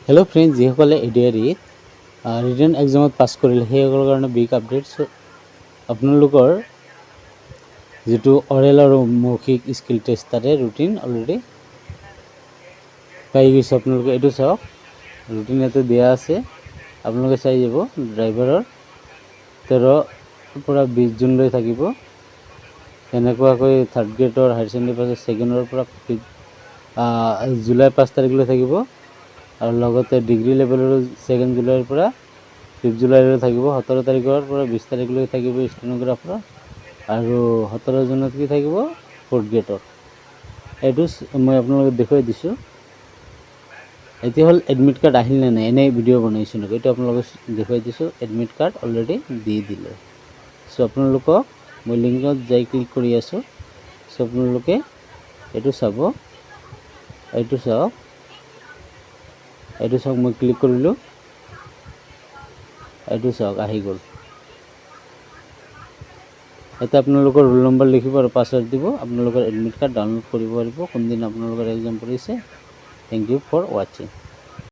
hello friends যিসকলে এডিআৰিত written এক্সামত পাছ কৰিলে সেইসকলৰ কাৰণে বিগ আপডেটছ আপোনালোকৰ যেটো অৰেল আৰু মৌখিক স্কিল টেষ্ট তাৰে ৰুটিন অলৰেডি পাই গৈছে আপোনালোকে এটো চাওক ৰুটিন এতে দিয়া আছে আপোনালোকে চাই যাব ড্ৰাইভাৰৰ 13 পৰা 20 জুন লৈ থাকিব এনেকুৱাকৈ থাৰ্ড গ্ৰেডৰ হায়াৰ সেকেন্ডাৰী পাছ সেকেন্ডৰ পৰা জুলাই 5 তাৰিখলৈ থাকিব আৰু লগতে ডিগ্ৰী লেভেলৰ 2 জুলাইৰ পৰা 5 জুলাইলৈ থাকিব 17 তাৰিখৰ পৰা 20 তাৰিখলৈ থাকিব ষ্টেনোগ্ৰাফাৰ আৰু 17 জুনত কি থাকিব ফৰ্থ গ্ৰেডৰ এটো মই আপোনালোকক দেখুৱাই দিছো এতিয়া হল এডমিট কাৰ্ড আহিল নে নাই এনে ভিডিও বনাইছো নক এটো আপোনালোকক দেখুৱাই দিছো এডমিট কাৰ্ড অলৰেডি দি দিলে সো আপোনালোকক মই লিংকত যাই ক্লিক কৰি আছো সো আপোনালোকে এটো চাব এটো চাওক এটো চাওক মই ক্লিক কৰিলো এটো চাওক আহি গল এটা আপোনালোকৰ ৰোল নম্বৰ লিখিব আৰু পাছৱৰ্ড দিব আপোনালোকৰ এডমিট কাৰ্ড ডাউনলোড কৰিব পাৰিব কোন দিন আপোনালোকৰ এক্সাম পৰিছে থ্যাংক ইউ ফৰ ওয়াচিং